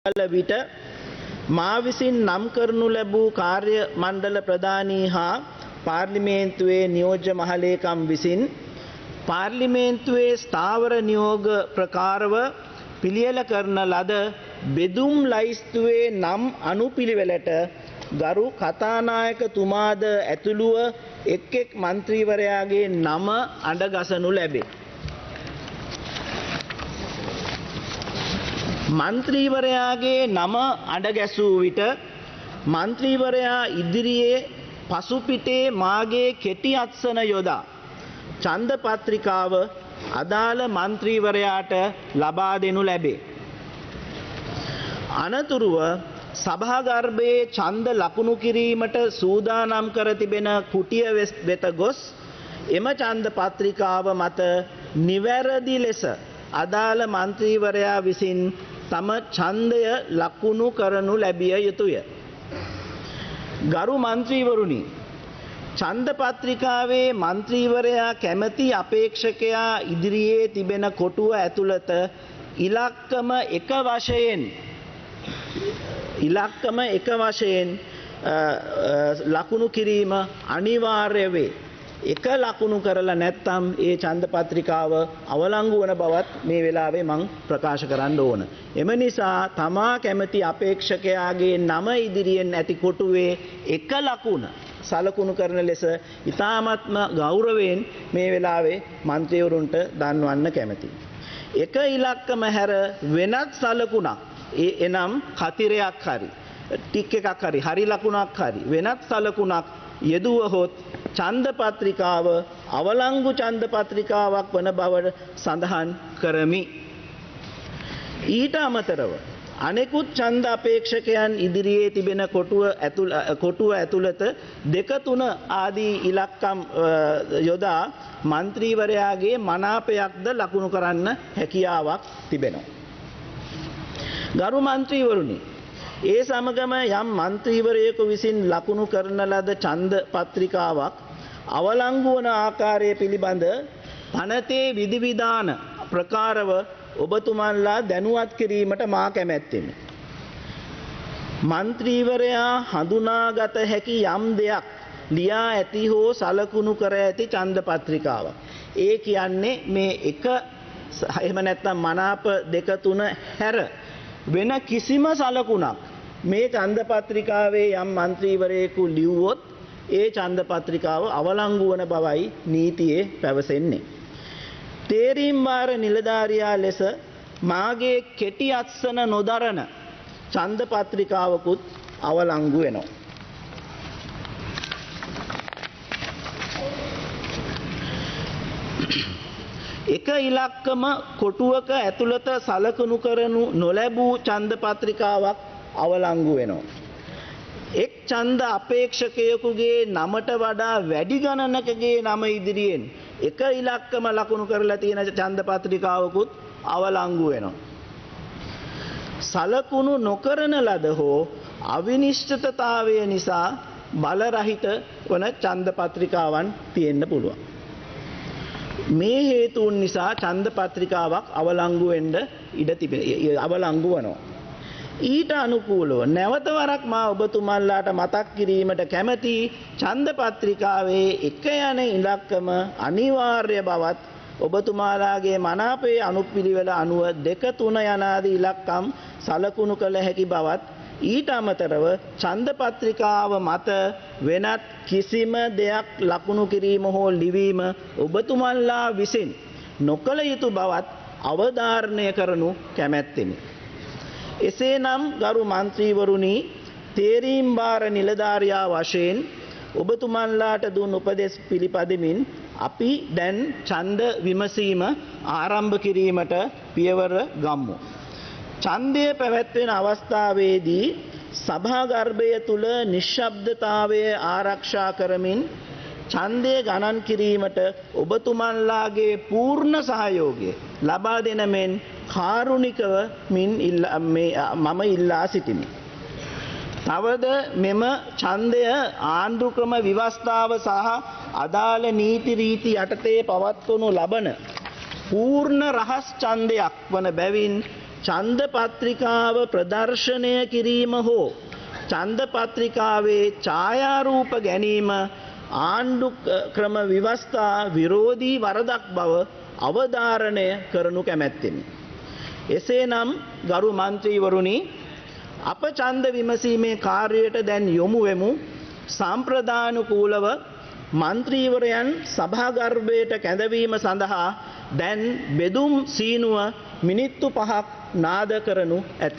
විට මා විසින් නම් කරනු ලැබූ කාර්ය මණ්ඩල ප්‍රධානී හා පාර්ලිමේන්තුවේ නියෝජ්‍ය මහලේකම් විසින් පාර්ලිමේන්තුවේ ස්ථාවර නියෝග ප්‍රකාරව පිළියෙල කරන ලද බෙදුම් ලයිස්තුවේ නම් අනුපිළිවෙලට ගරු කතානායකතුමාද ඇතුළුව එක් එක් මන්ත්‍රීවරයාගේ නම අඬගසනු ලැබේ. මන්ත්‍රීවරයාගේ නම අඬගැසූ විට මන්ත්‍රීවරයා ඉදිරියේ පසුපිටේ මාගේ කෙටි අත්සන යොදා ඡන්ද පත්‍රිකාව අදාළ මන්ත්‍රීවරයාට ලබා දෙනු ලැබේ. අනතුරුව සභාගර්භයේ ඡන්ද ලකුණු කිරීමට සූදානම් කර තිබෙන කුටිය වෙත ගොස් එම ඡන්ද පත්‍රිකාව මත නිවැරදි ලෙස අදාළ මන්ත්‍රීවරයා විසින් තම ඡන්දය ලකුණු කරනු ලැබිය යුතුය. ගරු මන්ත්‍රීවරුනි, ඡන්ද පත්‍රිකාවේ මන්ත්‍රීවරයා කැමැති අපේක්ෂකයා ඉදිරියේ තිබෙන කොටුව ඇතුළත ඉලක්කම එක වශයෙන් ලකුණු කිරීම අනිවාර්ය වේ. එක ලකුණු කරලා නැත්නම් ඒ ඡන්ද පත්‍රිකාව අවලංගු වන බවත් මේ වෙලාවේ මම ප්‍රකාශ කරන්න ඕන. එම නිසා තමා කැමැති අපේක්ෂකයාගේ නම ඉදිරියෙන් ඇති කොටුවේ එක ලකුණ සලකුණු කරන ලෙස ඉතාමත්ම ගෞරවයෙන් මේ වෙලාවේ මන්ත්‍රීවරුන්ට දන්වන්න කැමැතියි. එක ඉලක්කම හැර වෙනත් සලකුණක් එනම් කතිරයක් හරි ටික් එකක් හරි ලකුණක් හරි වෙනත් සලකුණක් යෙදුවහොත් ඡන්ද පත්‍රිකාව අවලංගු ඡන්ද පත්‍රිකාවක් වන බව සඳහන් කරමි. ඊට අමතරව අනෙකුත් ඡන්ද අපේක්ෂකයන් ඉදිරියේ තිබෙන කොටුව ඇතුළත 2 3 ආදී ඉලක්කම් යොදා මන්ත්‍රීවරයාගේ මනාපයක්ද ලකුණු කරන්න හැකියාවක් තිබෙනවා. ගරු මන්ත්‍රීවරුනි, ඒ සමගම යම් මන්ත්‍රීවරයෙකු විසින් ලකුණු කරන ලද ඡන්ද පත්‍රිකාවක් අවලංගු වන ආකාරය පිළිබඳ පනතේ විධිවිධාන ප්‍රකාරව ඔබතුමන්ලා දැනුවත් කිරීමට මා කැමැත්තෙමි. මන්ත්‍රීවරයා හඳුනාගත හැකි යම් දෙයක් ලියා ඇති හෝ සලකුණු කර ඇති ඡන්ද පත්‍රිකාවක්. ඒ කියන්නේ මේ එක එහෙම නැත්නම් මනාප 2 3 හැර වෙන කිසිම සලකුණක් මේ ඡන්ද පත්‍රිකාවේ යම් මන්ත්‍රීවරයෙකු ලිව්වොත් ඒ ඡන්ද පත්‍රිකාව අවලංගු වන බවයි නීතියේ පැවසෙන්නේ. තේරීම් වාර නිලධාරියා ලෙස මාගේ කෙටි අත්සන නොදරන ඡන්ද පත්‍රිකාවකුත් අවලංගු වෙනවා. එක ඉලක්කම කොටුවක ඇතුළත සලකුණු කරනු නොලැබූ ඡන්ද පත්‍රිකාවක් අවලංගු වෙනවා. එක් ඡන්ද අපේක්ෂකයෙකුගේ නමට වඩා වැඩි ගණනකගේ නම ඉදිරියෙන් එක ඉලක්කම ලකුණු කරලා තියෙන ඡන්ද පත්‍රිකාවකුත් අවලංගු වෙනවා. සලකුණු නොකරන ලද හෝ අවිනිශ්චිතතාවය නිසා බලරහිත වන ඡන්ද පත්‍රිකාවන් තියෙන්න පුළුවන්. මේ හේතුන් නිසා ඡන්ද පත්‍රිකාවක් අවලංගු වෙන්න අවලංගු වෙනවා. ඊට අනුකූලව නැවත වරක් මා ඔබතුමන්ලාට මතක් කිරීමට කැමැති ඡන්ද පත්‍රිකාවේ එක යන ඉලක්කම අනිවාර්ය බවත් ඔබතුමාලාගේ මනාපයේ අනුපිළිවෙල අනුව 2 3 යනාදී ඉලක්කම් සලකුණු කළ හැකි බවත් ඊට අමතරව ඡන්ද පත්‍රිකාව මත වෙනත් කිසිම දෙයක් ලකුණු කිරීම හෝ ලිවීම ඔබතුමන්ලා විසින් නොකළ යුතු බවත් අවධාරණය කරනු කැමැත්තෙමි. එසේනම් ගරු මන්ත්‍රීවරුනි, තේරීම් වාර නිලධාරියා වශයෙන් ඔබතුමන්ලාට දුන් උපදෙස් පිළිපදමින් අපි දැන් ඡන්ද විමසීම ආරම්භ කිරීමට පියවර ගමු. ඡන්දය පැවැත්වෙන අවස්ථාවේදී සභාගර්භය තුල නිශ්ශබ්දතාවය ආරක්ෂා කරමින් ඡන්දය ගණන් කිරීමට ඔබතුමන්ලාගේ පූර්ණ සහයෝගය ලබා දෙන මෙන් කාරුණිකව මම ඉල්ලා සිටිමි. තවද මෙම ඡන්දය ආණ්ඩු ක්‍රම ව්‍යවස්ථාව සහ අදාළ නීති රීති යටතේ පවත්වනු ලබන පූර්ණ රහස් ඡන්දයක් වන බැවින් ඡන්ද පත්‍රිකාව ප්‍රදර්ශනය කිරීම හෝ ඡන්ද පත්‍රිකාවේ ඡායාරූප ගැනීම ආණ්ඩු ක්‍රම ව්‍යවස්ථා විරෝධී වරදක් බව අවධාරණය කරනු කැමැත්තෙමි. එසේනම් ගරු මන්ත්‍රීවරුනි අප ඡන්ද විමසීමේ කාර්යයට දැන් යොමු වෙමු. සම්ප්‍රදානුකූලව මන්ත්‍රීවරයන් සභාගර්භයට කැඳවීම සඳහා දැන් බෙදුම් සීනුව මිනිත්තු 5ක් නාද කරනු ඇත.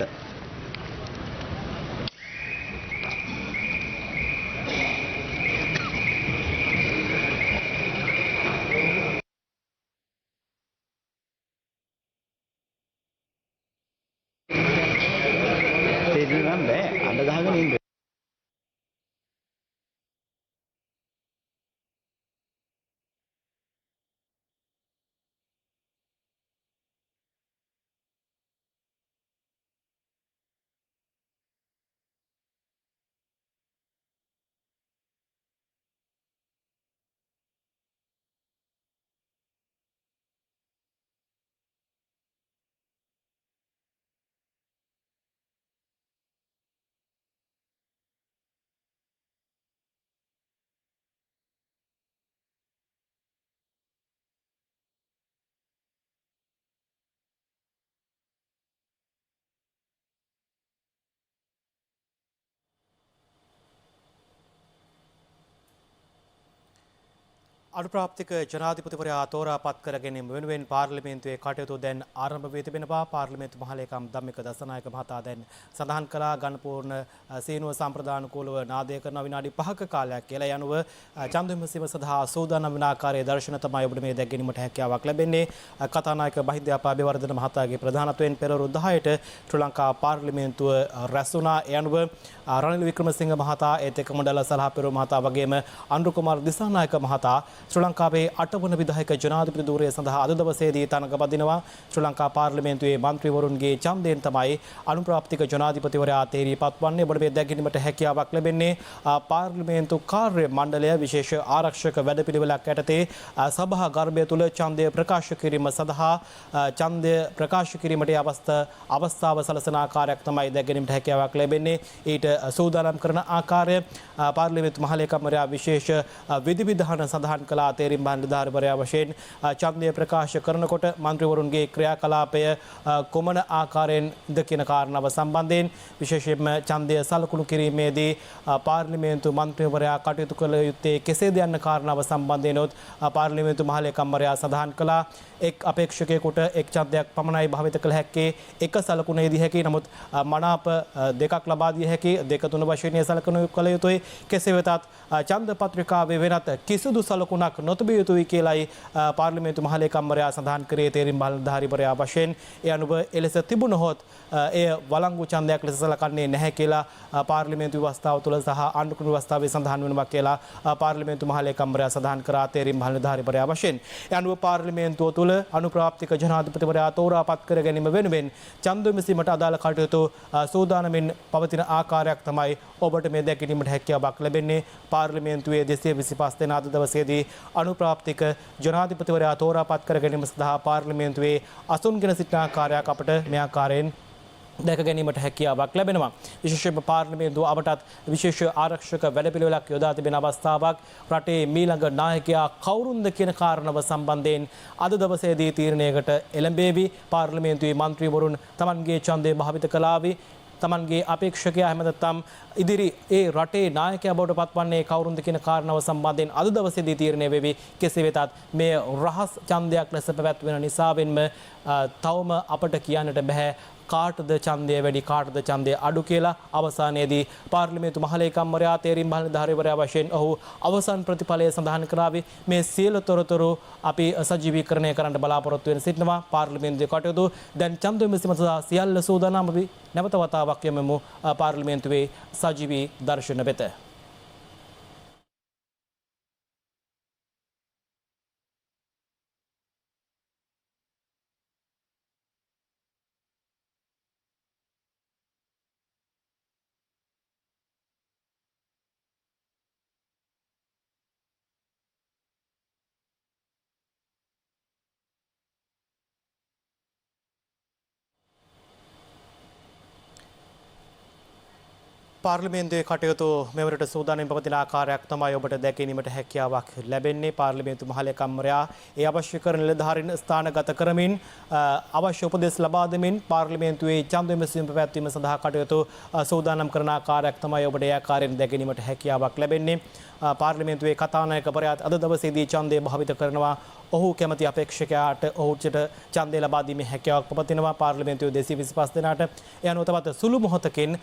තේරෙන්නේ නැහැ අඬ ගහගෙන ඉන්න. අනුප්‍රාප්තික ජනාධිපතිවරයා තෝරා පත් කර ගැනීම වෙනුවෙන් පාර්ලිමේන්තුවේ කටයුතු දැන් ආරම්භ වී තිබෙනවා. පාර්ලිමේන්තු මහලේකම් ධම්මික දසනායක මහතා දැන් සඳහන් කළා ගණපූර්ණ සීනුව සම්ප්‍රදානුකූලව නාදය කරන විනාඩි 5ක කාලයක් කියලා යනුව ඡන්ද විමසීම සඳහා සූදානම් වන ආකාරයේ දර්ශන තමයි ඔබට මේ දැක් ගැනීමට හැකියාවක් ලැබෙන්නේ. කතානායක බහිද්‍යාපා අබේවර්ධන මහතාගේ ප්‍රධානත්වයෙන් පෙරවරු 10ට ශ්‍රී ලංකා පාර්ලිමේන්තුව රැස් වුණා. ඒ අනුව රනිල් වික්‍රමසිංහ මහතා ඒත් එක්ක මණ්ඩල සලහපෙරුම මහතා වගේම අනුර කුමාර දිසානායක මහතා ශ්‍රී ලංකාවේ 8 වන විධායක ජනාධිපති ධූරය සඳහා අද දවසේදී තනක බදිනවා. ශ්‍රී ලංකා පාර්ලිමේන්තුවේ මන්ත්‍රීවරුන්ගේ ඡන්දයෙන් තමයි අනුප්‍රාප්තික ජනාධිපතිවරයා තේරීපත් වන්නේ. ඔබට මේ දැක් ගැනීමට හැකියාවක් ලැබෙන්නේ පාර්ලිමේන්තු කාර්ය මණ්ඩලය විශේෂ ආරක්ෂක වැඩපිළිවෙලක් යටතේ සභා ගර්භය තුල ඡන්දය ප්‍රකාශ කිරීම සඳහා ඡන්දය ප්‍රකාශ කිරීමට අවස්ථාව සලසන ආකාරයක් තමයි දැක් ගැනීමට හැකියාවක් ලැබෙන්නේ. ඊට සූදානම් කරන ආකාරය පාර්ලිමේන්තු මහලේකම්වරයා විශේෂ විධිවිධාන සඳහන් කළා. තේරීම් බණ්ඩාරවරයා වශයෙන් ඡන්දය ප්‍රකාශ කරනකොට මන්ත්‍රීවරුන්ගේ ක්‍රියාකලාපය කොමන ආකාරයෙන්ද කියන කාරණාව සම්බන්ධයෙන් විශේෂයෙන්ම ඡන්දය සලකුණු කිරීමේදී පාර්ලිමේන්තු මන්ත්‍රීවරයා කටයුතු කළ යුත්තේ කෙසේද යන කාරණාව සම්බන්ධයෙන් පාර්ලිමේන්තු මහලේකම්වරයා සඳහන් කළා. එක් අපේක්ෂකයෙකුට එක් ඡන්දයක් පමණයි භාවිත කළ හැක්කේ. එක සලකුණේදී හැකි නමුත් මනාප දෙකක් ලබා දිය හැකි දෙක තුන වශයෙන් සලකනු කළ යුතුයි. කෙසේ වෙතත් ඡන්ද පත්‍රිකාවේ වෙනත් කිසිදු සලකුණක් නොතිබිය යුතුයි කියලායි පාර්ලිමේන්තු මහලේකම්වරයා සඳහන් කරේ. තේරීම් බණ්ඩාරවරයා වශයෙන් ඒ අනුව එලෙස තිබුණහොත් එය වළංගු ඡන්දයක් ලෙස සලකන්නේ නැහැ කියලා පාර්ලිමේන්තු ව්‍යවස්ථාව තුළ සහ ආණ්ඩුක්‍රම ව්‍යවස්ථාවේ සඳහන් වෙනවා කියලා පාර්ලිමේන්තු මහලේකම්වරයා සඳහන් කරා. තේරීම් බණ්ඩාරවරයා වශයෙන් ඒ අනුව පාර්ලිමේන්තුව තුළ අනුප්‍රාප්තික ජනාධිපතිවරයා තෝරා පත් කර ගැනීම වෙනුවෙන් ඡන්ද විමසීමට අදාළ කටයුතු සූදානමින් පවතින ආකාරයක් තමයි ඔබට මේ දැක ගැනීමට හැකියාවක් ලැබෙන්නේ. පාර්ලිමේන්තුවේ 225 දෙනා අද දවසේදී අනුප්‍රාප්තික ජනාධිපතිවරයා තෝරා පත් කර ගැනීම සඳහා පාර්ලිමේන්තුවේ අසුන්ගෙන සිටින ආකාරයක් අපට මේ ආකාරයෙන් දැක ගැනීමට හැකියාවක් ලැබෙනවා. විශේෂයෙන්ම පාර්ලිමේන්තුව අපටත් විශේෂ ආරක්ෂක වැඩපිළිවෙලක් යොදා තිබෙන අවස්ථාවක්. රටේ මීළඟ නායකයා කවුරුන්ද කියන කාරණාව සම්බන්ධයෙන් අද දවසේදී තීරණයකට එළඹෙවි. පාර්ලිමේන්තුවේ මන්ත්‍රීවරුන් තමන්ගේ ඡන්දය භාවිත කළාවි. තමන්ගේ අපේක්ෂකයා එහෙම නැත්නම් ඉදිරි ඒ රටේ නායකයා බවට පත්වන්නේ කවුරුන්ද කියන කාරණාව සම්බන්ධයෙන් අද දවසේදී තීරණය වෙවි. කෙසේ වෙතත් මේ රහස් ඡන්දයක් ලෙස පැවැත්වෙන නිසාවෙන්ම තවම අපට කියන්නට බෑ කාටද ඡන්දය වැඩි කාටද ඡන්දය අඩු කියලා. අවසානයේදී පාර්ලිමේන්තු මහලේකම්වරයා තේරීම් බණ්ඩාරවරයා වශයෙන් ඔහු අවසන් ප්‍රතිඵලය සඳහන් කරාවි. මේ සියලු තොරතුරු අපි සජීවීකරණය කරන්න බලාපොරොත්තු වෙන සිටිනවා. පාර්ලිමේන්තුවේ කටයුතු දැන් ඡන්ද විමසීම සඳහා සියල්ල සූදානම්. අපි නැවත වතාවක් යමු පාර්ලිමේන්තුවේ සජීවී දර්ශන වෙත. පාර්ලිමේන්තුවේ කටයුතු මෙවරට සූදානම් පවතින ආකාරයක් තමයි ඔබට දැකීමට හැකියාවක් ලැබෙන්නේ. පාර්ලිමේන්තු මහලේකම්වරයා ඒ අවශ්‍ය කරන නිලධාරීන් ස්ථානගත කරමින් අවශ්‍ය උපදෙස් ලබා දෙමින් පාර්ලිමේන්තුවේ ඡන්ද විමසීම පැවැත්වීම සඳහා කටයුතු සූදානම් කරන ආකාරයක් තමයි ඔබට ඒ ආකාරයෙන් දැකීමට හැකියාවක් ලැබෙන්නේ. පාර්ලිමේන්තුවේ කතානායකවරයාත් අද දවසේදී ඡන්දය භාවිත කරනවා. ඔහු කැමති අපේක්ෂකයාට ඔහුට ඡන්දය ලබා දීමේ හැකියාවක් පවතිනවා. පාර්ලිමේන්තුවේ 225 දෙනාට ඒ අනුව තවත් සුළු මොහොතකින්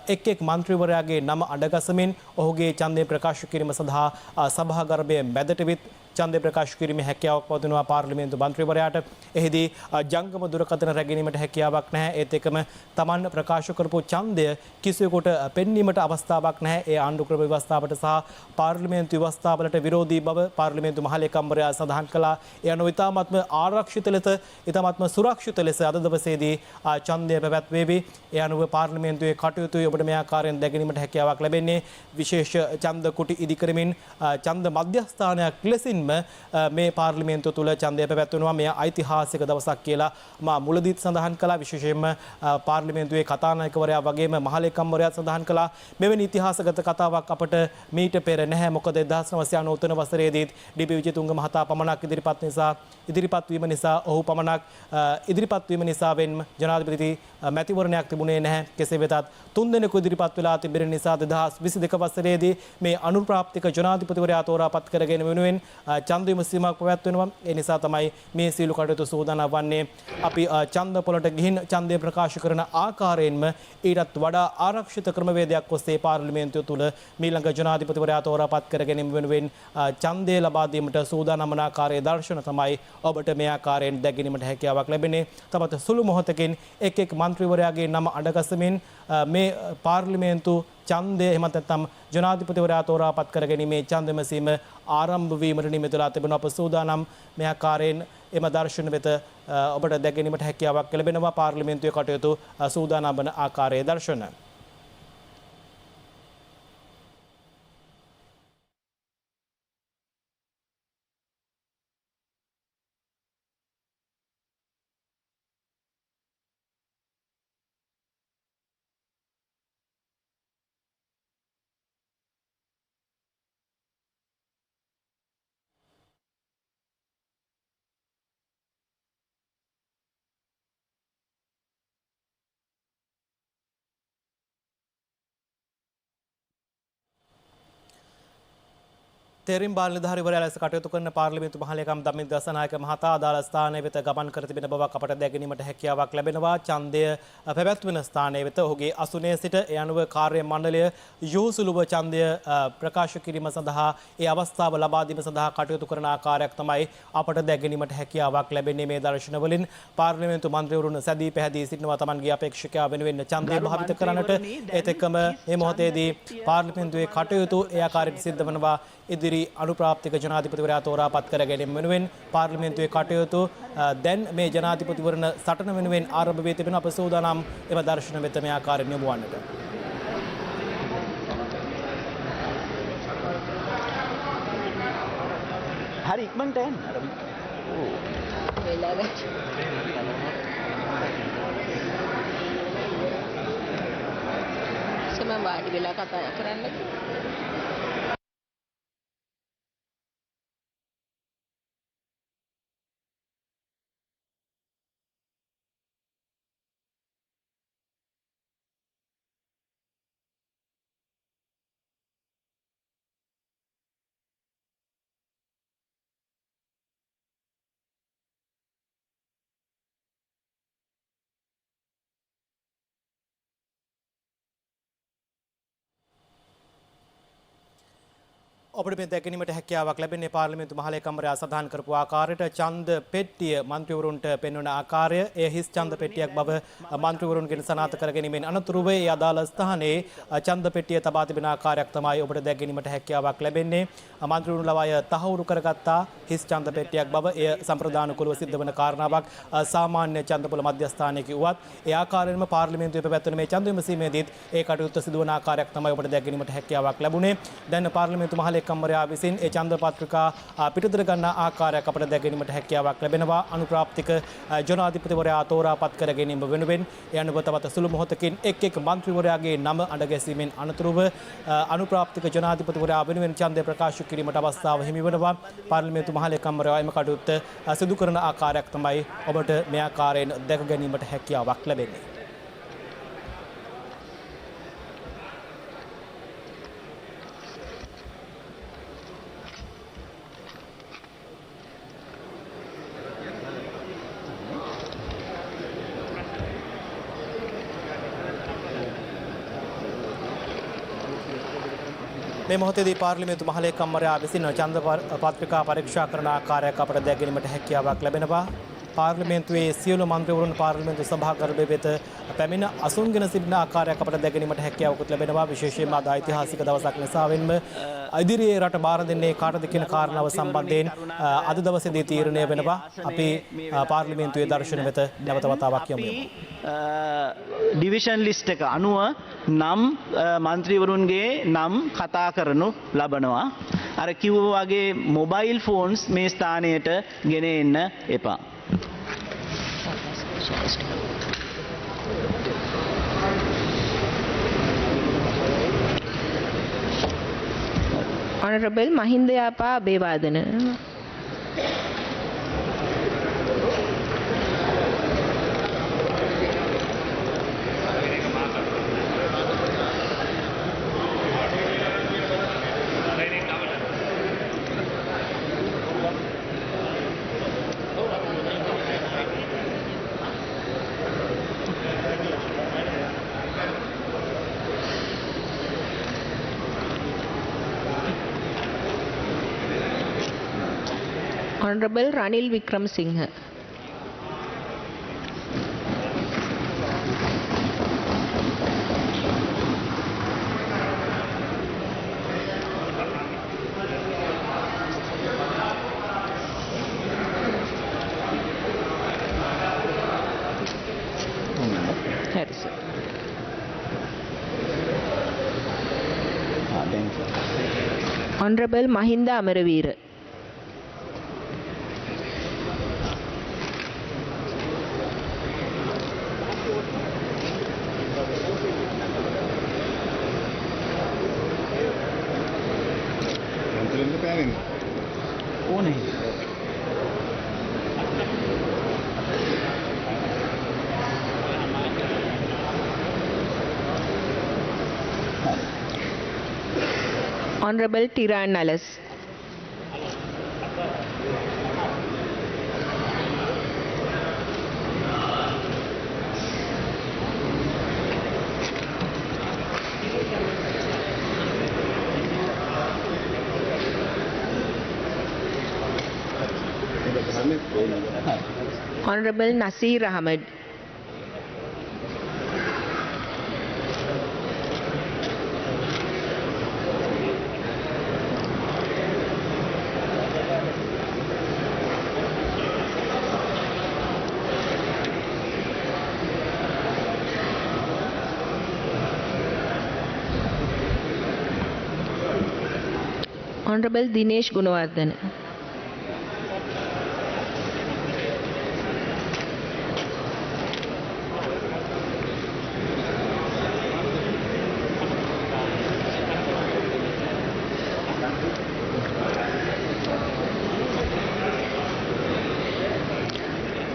එක් එක් මන්ත්‍රීවරයාගේ නම අඩගසමින් ඔහුගේ ඡන්දය ප්‍රකාශ කිරීම සඳහා සභාගර්භයේ මැදට විත් ඡන්දය ප්‍රකාශ කිරීමේ හැකියාවක් පවතිනවා පාර්ලිමේන්තු මන්ත්‍රීවරයාට. එහිදී ජංගම දුරකථන රැගෙනීමට හැකියාවක් නැහැ. ඒත් එක්කම Taman ප්‍රකාශ කරපු ඡන්දය කිසිවෙකුට පෙන්වීමට අවස්ථාවක් නැහැ. ඒ ආණ්ඩුක්‍රම ව්‍යවස්ථාවට සහ පාර්ලිමේන්තු ව්‍යවස්ථාවලට විරෝධී බව පාර්ලිමේන්තු මහලේකම්වරයා සඳහන් කළා. ඒ අනුව ඉතාමත්ම ආරක්ෂිත ලෙස ඉතාමත්ම සුරක්ෂිත ලෙස අද දවසේදී ඡන්දය පැවැත්වේවි. ඒ අනුව පාර්ලිමේන්තුවේ කටයුතු ඔබට මේ ආකාරයෙන් දැකීමට හැකියාවක් ලැබෙන්නේ. විශේෂ ඡන්ද කුටි ඉදිකරමින් ඡන්ද මධ්‍යස්ථානයක් ලෙසින් මේ පාර්ලිමේන්තුව තුළ ඡන්දය පැවැත්වෙනවා. මෙය ඓතිහාසික දවසක් කියලා මා මුලදීත් සඳහන් කළා. විශේෂයෙන්ම පාර්ලිමේන්තුවේ කතානායකවරයා වගේම මහලේකම්වරයා සඳහන් කළා මෙවැනි ඉතිහාසගත කතාවක් අපට මීට පෙර නැහැ. මොකද 1993 වසරේදීත් ඩී.බී. විජේතුංග මහතා පමණක් ඉදිරිපත් වීම නිසා ඔහු පමණක් ඉදිරිපත් වීම නිසාවෙන් ජනාධිපති මැතිවරණයක් තිබුණේ නැහැ. කෙසේ වෙතත් තුන් දෙනෙකු ඉදිරිපත් වෙලා තිබෙන නිසා 2022 වසරේදී මේ අනුප්‍රාප්තික ජනාධිපතිවරයා තෝරාපත් කරගෙන වෙනුවෙන් ඡන්ද විමසීමක් පැවැත්වෙනවා. ඒ නිසා තමයි මේ සීලු කටයුතු සූදානම් වන්නේ. අපි ඡන්ද පොළට ගිහින් ඡන්දය ප්‍රකාශ කරන ආකාරයෙන්ම ඊටත් වඩා ආරක්ෂිත ක්‍රමවේදයක් ඔස්සේ පාර්ලිමේන්තුව තුළ මීළඟ ජනාධිපතිවරයා තෝරාපත් කර ගැනීම වෙනුවෙන් ඡන්දය ලබා දීමට සූදානම් වන ආකාරයේ දර්ශන තමයි ඔබට මේ ආකාරයෙන් දැකීමට හැකියාවක් ලැබෙන්නේ. තවත් සුළු මොහොතකින් එක් එක් මන්ත්‍රීවරයාගේ නම අඩගසමින් මේ පාර්ලිමේන්තු ඡන්දය එහෙම නැත්නම් ජනාධිපතිවරයා තෝරාපත් කර ගැනීමේ ඡන්ද විමසීම ආරම්භ වීමට නියමිත වෙලා තිබෙන අප සූදානම් මේ ආකාරයෙන් එම දර්ශන වෙත ඔබට දැකීමට හැකියාවක් ලැබෙනවා. පාර්ලිමේන්තුවේ කටයුතු සූදානම් වන ආකාරයේ දර්ශන. තෙරින් බාල නිලධාරීවරයා ලෙස කටයුතු කරන පාර්ලිමේන්තු මහලේකම් දමිත් දසනායක මහතා අදාළ ස්ථානය වෙත ගමන් කර තිබෙන බවක් අපට දැකීමට හැකියාවක් ලැබෙනවා. ඡන්දය පැවැත්වෙන ස්ථානය වෙත ඔහුගේ අසුනේ සිට ඒ අනුව කාර්ය මණ්ඩලය යොහුසුලුව ඡන්දය ප්‍රකාශ කිරීම සඳහා ඒ අවස්ථාව ලබා දීම සඳහා කටයුතු කරන ආකාරයක් තමයි අපට දැකීමට හැකියාවක් ලැබෙන්නේ. මේ දර්ශන වලින් පාර්ලිමේන්තු මන්ත්‍රීවරුන් සැදී පැහැදී සිටිනවා තමන්ගේ අපේක්ෂකයා වෙනුවෙන් ඡන්දය භාවිත කරන්නට. ඒත් එක්කම මේ මොහොතේදී පාර්ලිමේන්තුවේ කටයුතු ඒ ආකාරයට සිද්ධ වෙනවා. ඉදිරි අනුප්‍රාප්තික ජනාධිපතිවරයා තෝරාපත් කර ගැනීම වෙනුවෙන් පාර්ලිමේන්තුවේ කටයුතු දැන් මේ ජනාධිපතිවරණ සටන වෙනුවෙන් ආරම්භ වී තිබෙන අප සූදානම් එම දර්ශන වෙත මේ ආකාරයෙන් යොමු වන්නට. හරි ඉක්මනට යන්න. සමම වාඩි වෙලා කතා කරන්න. ඔබට මේ දැකීමට හැකියාවක් ලැබෙන්නේ පාර්ලිමේන්තු මහලේකම්වරයා සඳහන් කරපු ආකාරයට ඡන්ද පෙට්ටිය මන්ත්‍රීවරුන්ට පෙන්වන ආකාරය ඒ හිස් ඡන්ද පෙට්ටියක් බව මන්ත්‍රීවරුන්ගෙන් සනාථ කර ගැනීමෙන් අනතුරුව ඒ අදාළ ස්ථානයේ ඡන්ද පෙට්ටිය තබා තිබෙන ආකාරයක් තමයි ඔබට දැකීමට හැකියාවක් ලැබෙන්නේ. මන්ත්‍රීවරුන් ලවාය තහවුරු කරගත්තා හිස් ඡන්ද පෙට්ටියක් බව එය සම්ප්‍රදානුකූලව සිද්ධ වන කාරණාවක්. සාමාන්‍ය ඡන්දපොළ මධ්‍යස්ථානයක වුවත් ඒ ආකාරයෙන්ම පාර්ලිමේන්තුවේ පැවැත්වෙන මේ ඡන්ද විමසීමේදීත් ඒ කටයුත්ත සිදුවන ආකාරයක් තමයි ඔබට දැකීමට හැකියාවක් ලැබුණේ. දැන් පාර්ලිමේන්තු මහලේ මහලේකම්වරයා විසින් ඒ ඡන්ද පත්‍රිකා පිටතට ගන්නා ආකාරයක් අපට දැක ගැනීමට හැකියාවක් ලැබෙනවා. අනුප්‍රාප්තික ජනාධිපතිවරයා තෝරාපත් කර ගැනීම වෙනුවෙන් ඒ අනුව තවත් සුළු මොහොතකින් එක් මන්ත්‍රීවරයාගේ නම අඬ ගැසීමෙන් අනතුරුව අනුප්‍රාප්තික ජනාධිපතිවරයා වෙනුවෙන් ඡන්දය ප්‍රකාශ කිරීමට අවස්ථාව හිමි වෙනවා. පාර්ලිමේන්තු මහලේකම්වරයා එම කටයුත්ත සිදු කරන ආකාරයක් තමයි ඔබට මේ ආකාරයෙන් දැක ගැනීමට හැකියාවක් ලැබෙන්නේ. මේ මොහොතේදී පාර්ලිමේන්තු මහලේකම්වරයා විසින් ඡන්ද පත්‍රිකා පරීක්ෂා කරන ආකාරයක් අපට දැක ගැනීමට හැකියාවක් ලැබෙනවා. පාර්ලිමේන්තුවේ සියලු මන්ත්‍රීවරුන් පාර්ලිමේන්තු සභාගර්භය වෙත පැමිණ අසුන්ගෙන සිටින ආකාරයක් අපට දැක ගැනීමට හැකියාවකුත් ලැබෙනවා. විශේෂයෙන්ම අද ඓතිහාසික දවසක් නිසාවෙන්ම ඉදිරියේ රට බාර දෙන්නේ කාටද කියන කාරණාව සම්බන්ධයෙන් අද දවසේදී තීරණය වෙනවා. අපි පාර්ලිමේන්තුවේ දර්ශන වෙත නැවත වතාවක් යමු. ඩිවිෂන් ලිස්ට් එක අනුව නම් මන්ත්‍රීවරුන්ගේ නම් කතා කරනු ලබනවා. අර කිව්වා වගේ මොබයිල් ෆෝන්ස් මේ ස්ථානයට ගෙන එන්න එපා. Honorable Mahinda Yapa Abeywadana. Honorable Ranil Wickremesinghe. Harrison. Honorable Mahinda Amaraveera. Honorable Tiran Nalas. Honorable Nasir Ahmed. Honorable Dinesh Gunawardena.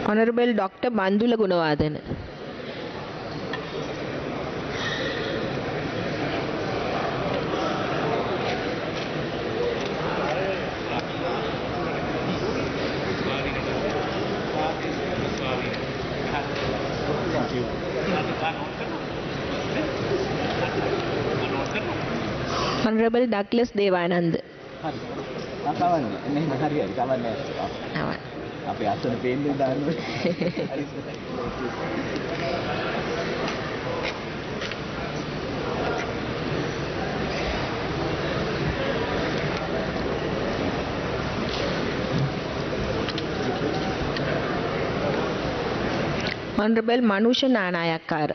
Honorable Dr. Bandula Gunawardena. Honorable Douglas Devanand. අපේ අතන පේන්නේ දාන්න. Honorable Manusha Nanayakar.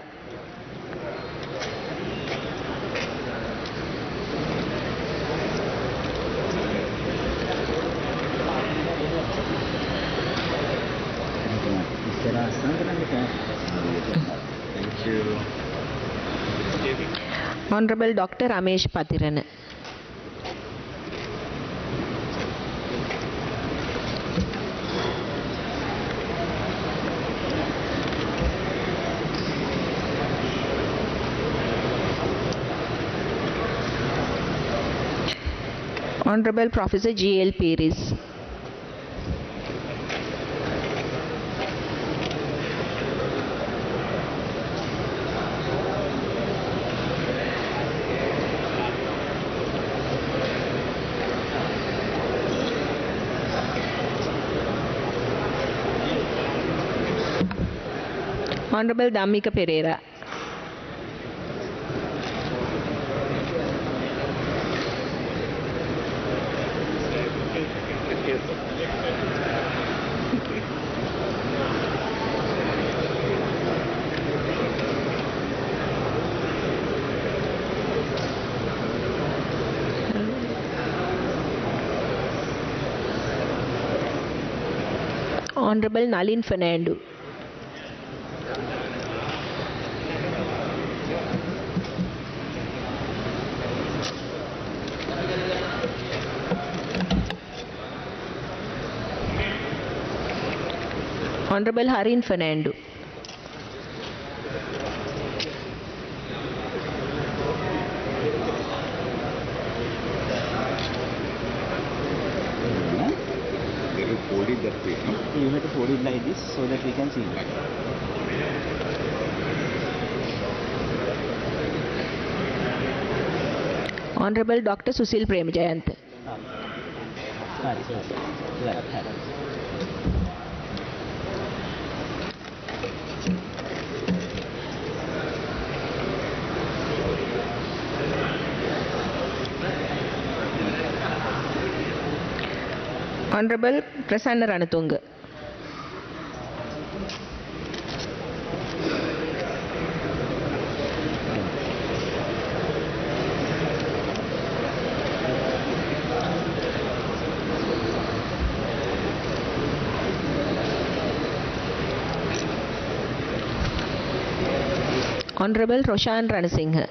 Honorable Dr. Ramesh Pathirana. Honorable Professor G.L. Peris. Honorable Dhammika Pereira. Honorable Nalin Fernando. Honorable Harin Fernando. Fold it that way. You have to fold it like this so that we can see. Honorable Dr. Susil Premjayant. Honorable Prasanna Ranatunga. Honorable Roshan Ranasinghe.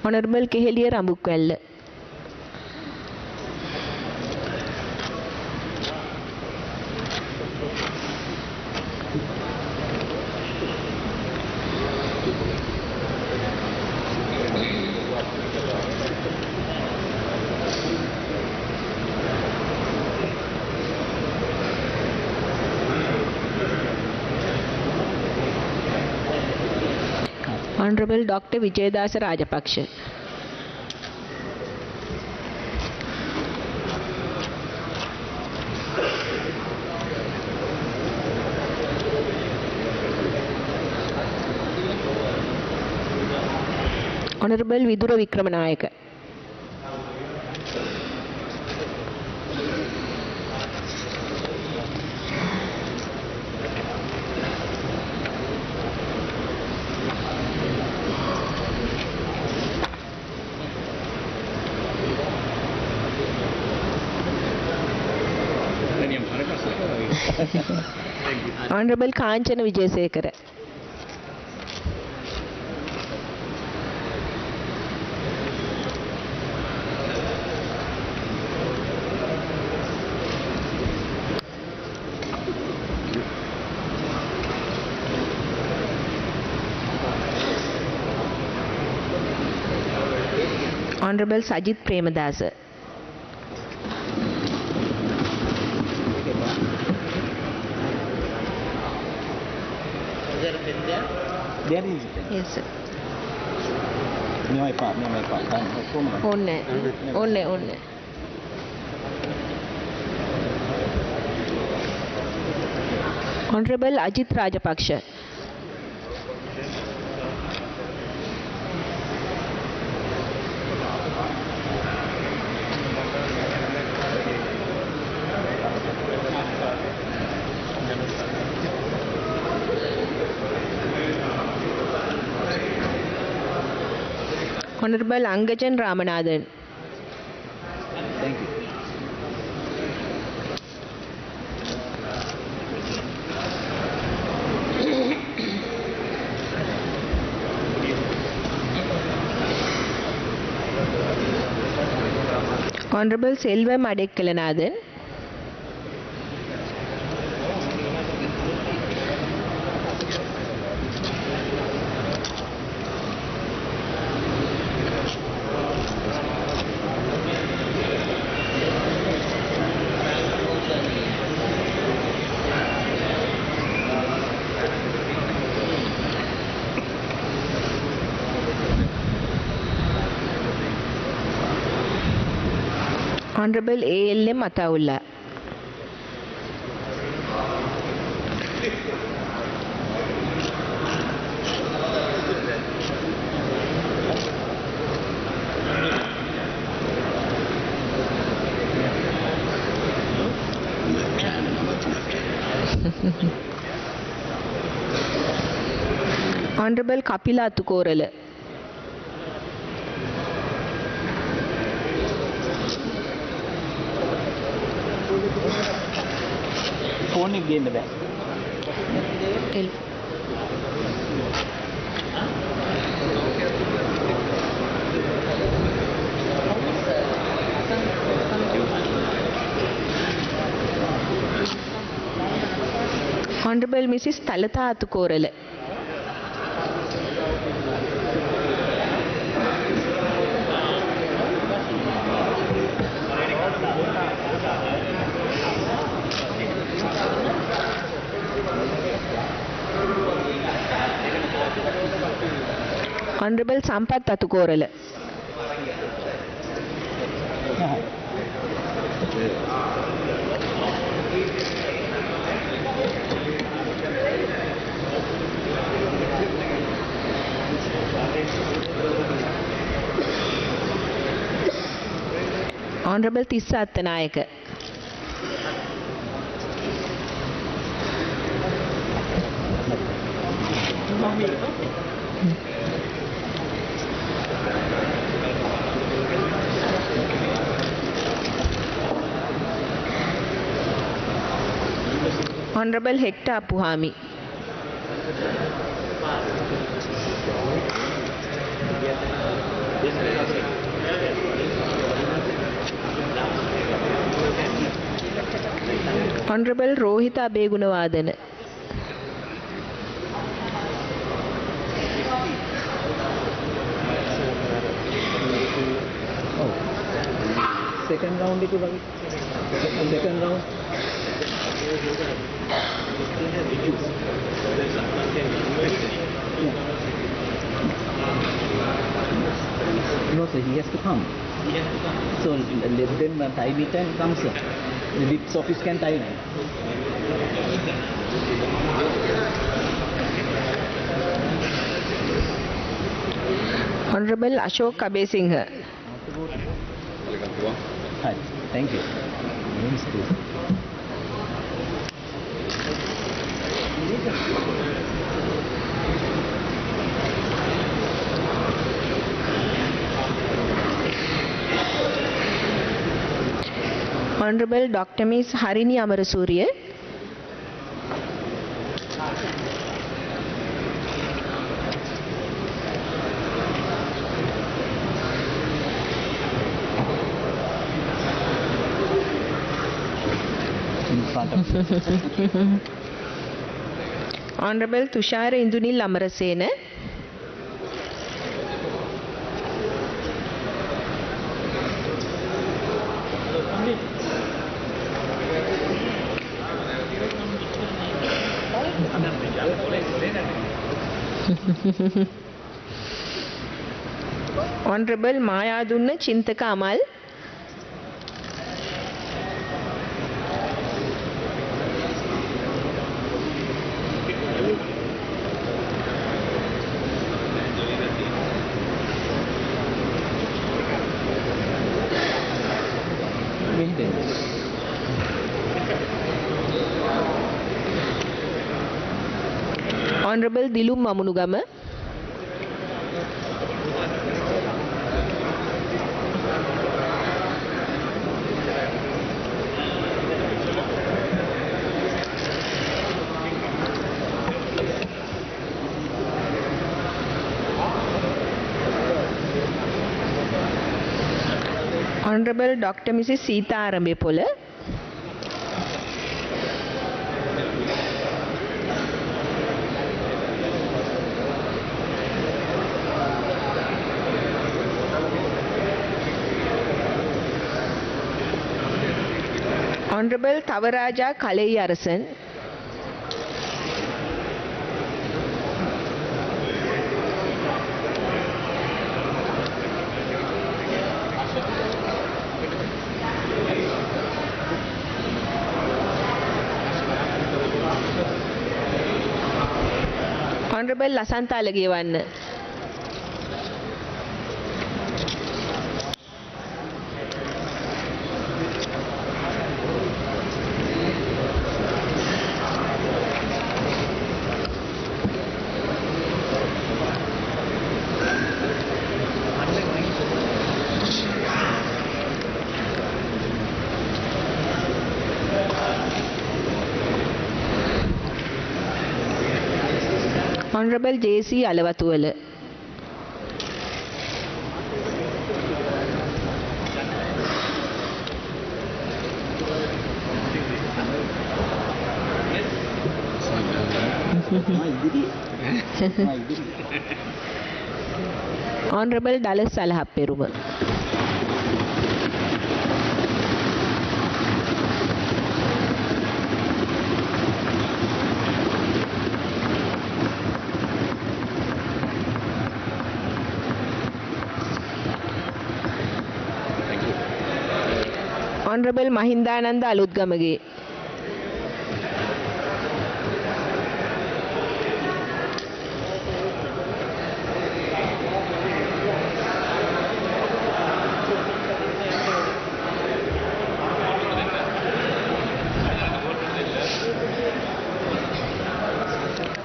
Honorable Keheliya Rambukwella. Honorable Dr. Vijayadasa Rajapaksha. Honorable Vidura Vikramanayaka. Honorable Kanchana Vijayasekara. Honorable Sajid Premadasa. There is. Yes, sir. Onne. Honorable Ajit Rajapaksha. Honorable Angajan Ramanathan. Thank you. Honorable Selvam Adekkalanathan. Honorable A.L.M. Ataullah. Honorable Kapila Atukorala. Phone එක ගේන්න බෑ. Honorable Mrs. Thalatha Atukorala. Honorable Sampath Atukorala. Honorable Tissa Attanayaka. Honorable Hector Apuhami. Honorable Rohita Begunawardena. Second round itu lagi. Second round. No, sir, he has to come. So let them time it and come, sir. The VIP's office can time it. Honorable Ashok Kabesinghe. Hi, thank you. Honorable Dr. Ms. Harini Amarasuriya. In front of you. Honorable Tushara Indunil Amarasena. Honorable Mayadunna Chintaka Amal. Honorable Dilum Mamunugama. Honorable Dr. Mrs. Sita Arambepola. Honorable Thavaraja Kalei Arasan. Honorable Lasantha Alagiyawanna. Honorable J.C. Alawathuwala. Honorable Dallas Salahapperuma. Honorable Mahindananda Alutgamage.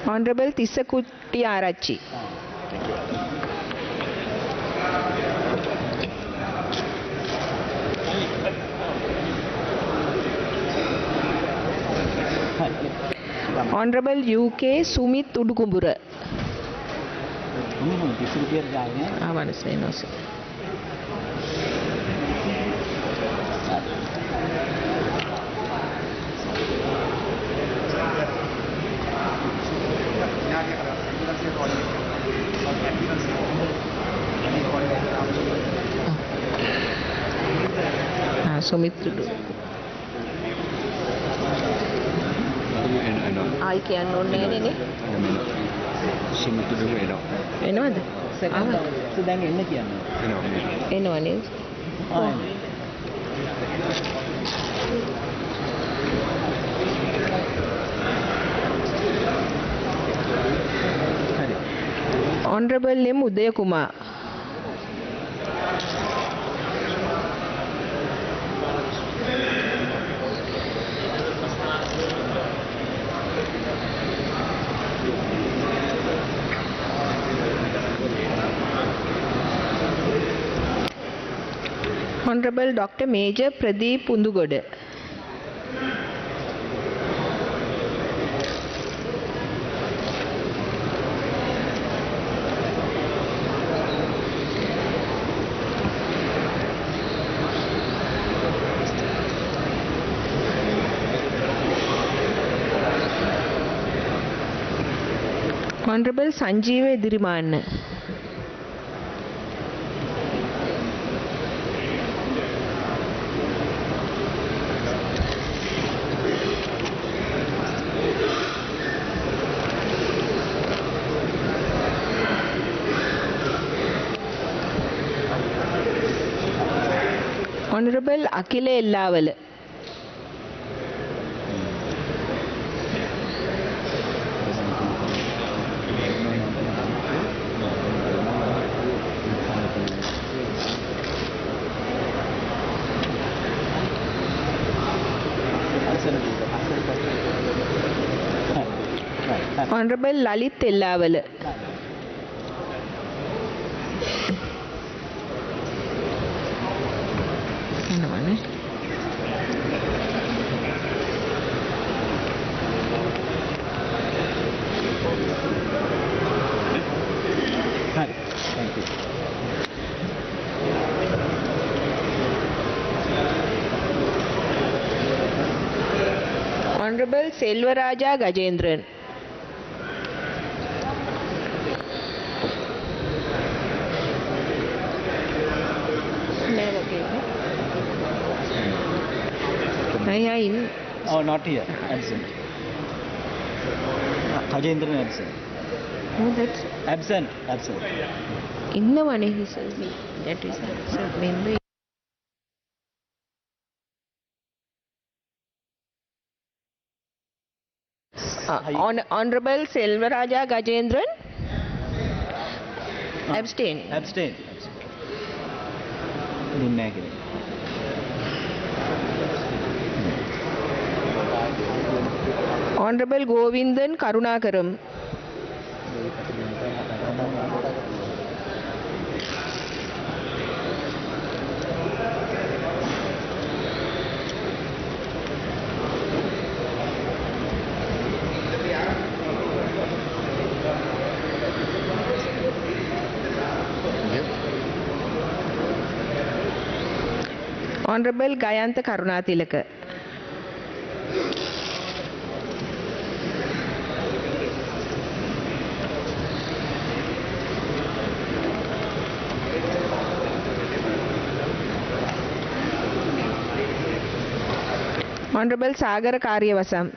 Honorable Tissakutti Arachi. Honorable UK Sumit Udukumbura. I want to say no, sir. Sumit Udukumbura. I can only any. Anyone? So then එන්න කියන්නේ. Anyone is? Honorable M. Udayakumar. Honorable Dr. Major Pradeep Undugoda. Honorable Sanjeewa Edirimanna. Honorable Akila Ellawala. Honorable Lalit Ellawala. Honorable Selvaraja Gajendran. Oh, not here. Absent. Gajendran absent. No, that's Absent. Absent. innavane he says. That is absent member. Honorable Selvaraja Gajendran. Abstain. Abstain. Didn't agree. Honorable Govindan Karunakaram. Honorable Gayantha Karunatilaka. Honorable Sagar Karyavasam.